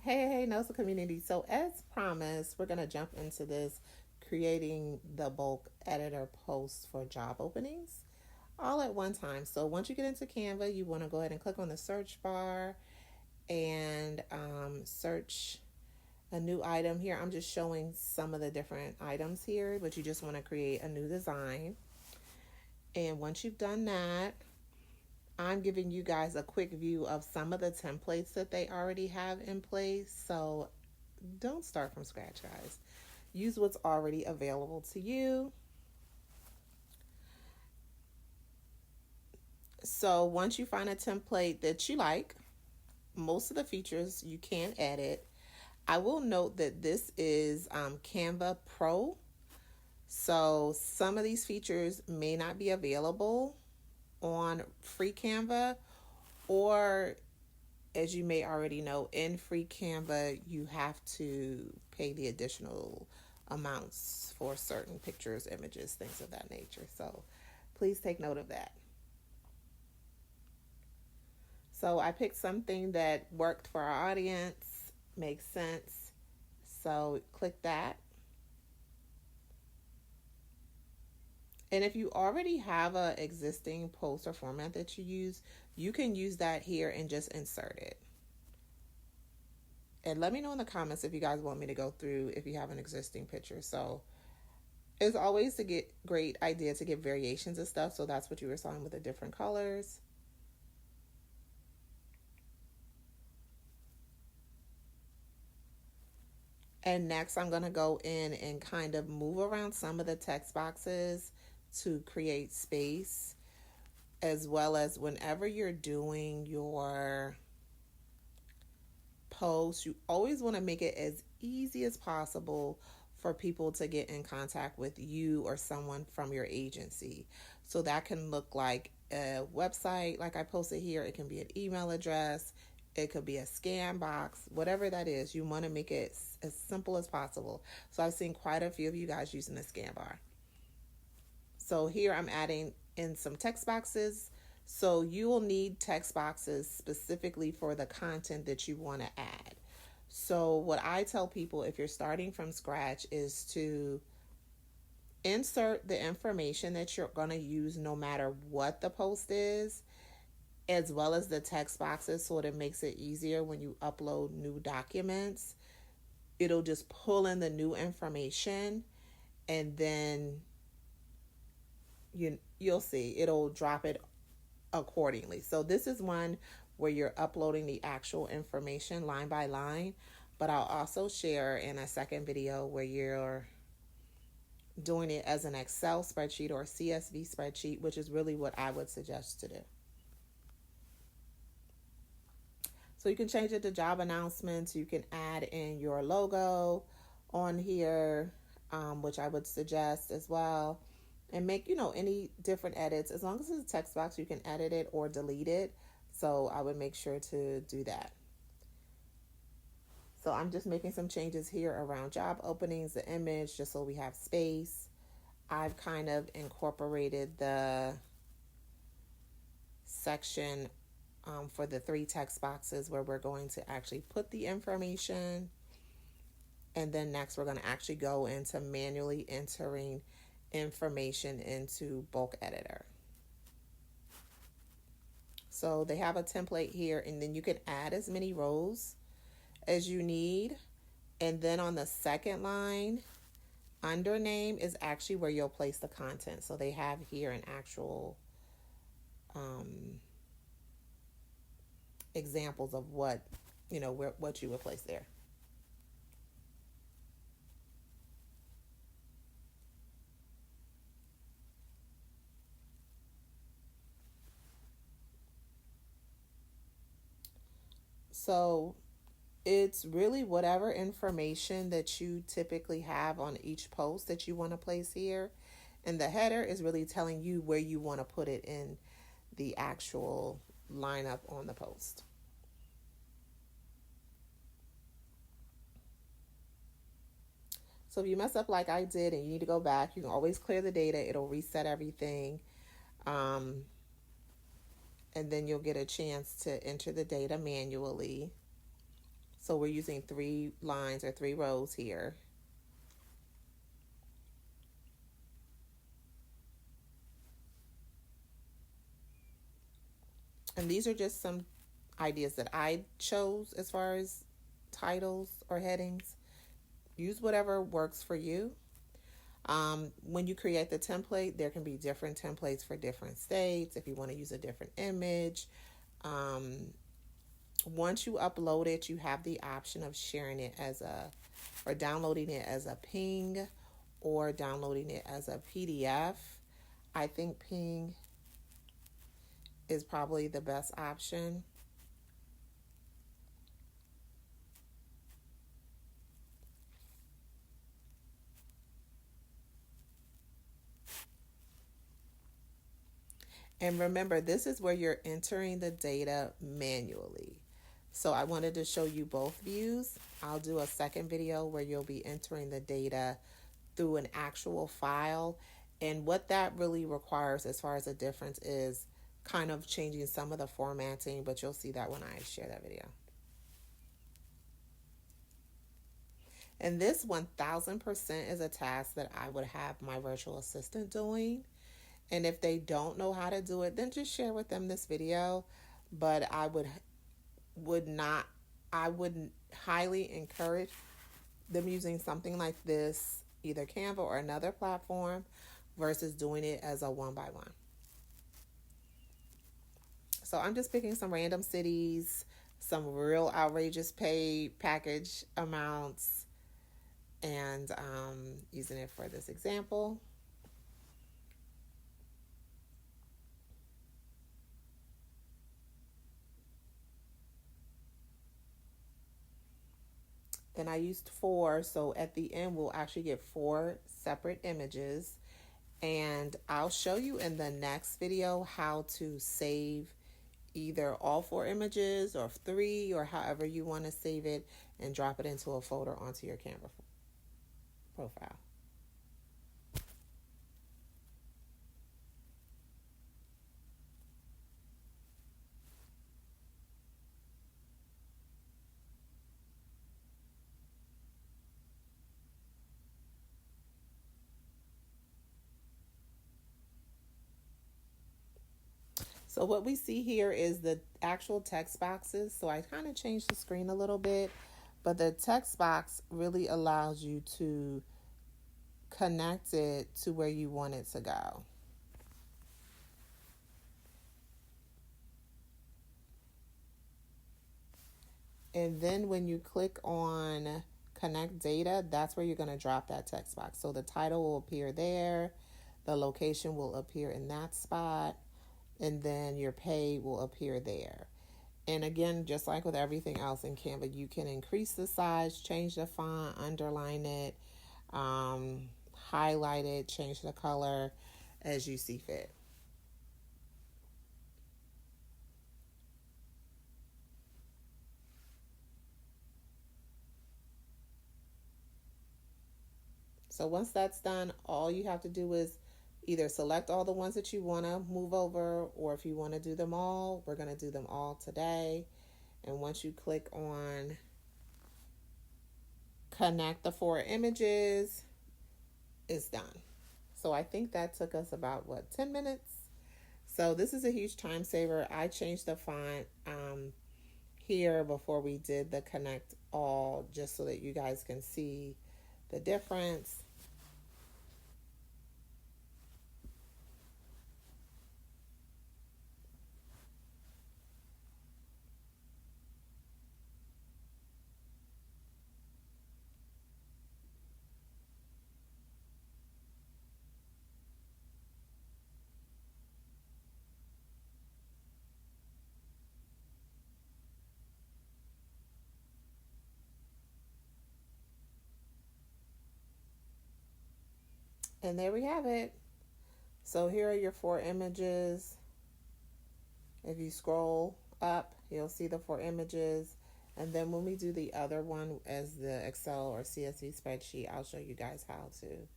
Hey, Nosa community. So, as promised, we're going to jump into this creating the bulk editor post for job openings all at one time. So, once you get into Canva, you want to go ahead and click on the search bar and search a new item. Here, I'm just showing some of the different items here, but you just want to create a new design. And once you've done that, I'm giving you guys a quick view of some of the templates that they already have in place. So don't start from scratch, guys. Use what's already available to you. So once you find a template that you like, most of the features you can edit. I will note that this is Canva Pro. So some of these features may not be available on free Canva, or as you may already know, in free Canva, you have to pay the additional amounts for certain pictures, images, things of that nature. So please take note of that. So I picked something that worked for our audience, makes sense. So click that. And if you already have an existing post or format that you use, you can use that here and just insert it. And let me know in the comments if you guys want me to go through if you have an existing picture. So it's always a great idea to get variations of stuff. So that's what you were saying with the different colors. And next I'm going to go in and kind of move around some of the text boxes to create space, as well as whenever you're doing your post, you always want to make it as easy as possible for people to get in contact with you or someone from your agency. So that can look like a website, like I posted here. It can be an email address. It could be a scan box, whatever that is. You want to make it as simple as possible. So I've seen quite a few of you guys using the scan bar. So here I'm adding in some text boxes. So you will need text boxes specifically for the content that you want to add. So what I tell people if you're starting from scratch is to insert the information that you're going to use no matter what the post is, as well as the text boxes, so it makes it easier when you upload new documents. It'll just pull in the new information, and then you'll see it'll drop it accordingly. So this is one where you're uploading the actual information line by line, but I'll also share in a second video where you're doing it as an Excel spreadsheet or a CSV spreadsheet, which is really what I would suggest to do. So you can change it to job announcements. You can add in your logo on here, which I would suggest as well, and make, any different edits. As long as it's a text box, you can edit it or delete it. So I would make sure to do that. So I'm just making some changes here around job openings, the image, just so we have space. I've kind of incorporated the section for the 3 text boxes where we're going to actually put the information. And then next we're going to actually go into manually entering information into bulk editor. So they have a template here, and then you can add as many rows as you need. And then on the second line, under name is actually where you'll place the content. So they have here an actual examples of what you would place there. So it's really whatever information that you typically have on each post that you want to place here. And the header is really telling you where you want to put it in the actual lineup on the post. So if you mess up like I did and you need to go back, you can always clear the data. It'll reset everything. And then you'll get a chance to enter the data manually. So we're using 3 lines or 3 rows here. And these are just some ideas that I chose as far as titles or headings. Use whatever works for you. When you create the template, there can be different templates for different states. If you want to use a different image, once you upload it, you have the option of sharing it or downloading it as a ping or downloading it as a PDF. I think ping is probably the best option. And remember, this is where you're entering the data manually. So I wanted to show you both views. I'll do a second video where you'll be entering the data through an actual file. And what that really requires as far as a difference is kind of changing some of the formatting, but you'll see that when I share that video. And this 1000% is a task that I would have my virtual assistant doing. And if they don't know how to do it, then just share with them this video. But I would highly encourage them using something like this, either Canva or another platform, versus doing it as a 1-by-1. So I'm just picking some random cities, some real outrageous pay package amounts, and using it for this example. Then I used 4, so at the end we'll actually get 4 separate images. And I'll show you in the next video how to save either all 4 images or 3 or however you want to save it and drop it into a folder onto your Canva profile. So what we see here is the actual text boxes. So I kind of changed the screen a little bit, but the text box really allows you to connect it to where you want it to go. And then when you click on connect data, that's where you're going to drop that text box. So the title will appear there, the location will appear in that spot, and then your pay will appear there. And again, just like with everything else in Canva, you can increase the size, change the font, underline it, highlight it, change the color as you see fit. So once that's done, all you have to do is either select all the ones that you want to move over, or if you want to do them all, we're going to do them all today. And once you click on connect the 4 images, it's done. So I think that took us about 10 minutes. So this is a huge time saver. I changed the font here before we did the connect all, just so that you guys can see the difference. And there we have it. So here are your 4 images. If you scroll up, you'll see the 4 images. And then when we do the other one as the Excel or CSV spreadsheet, I'll show you guys how to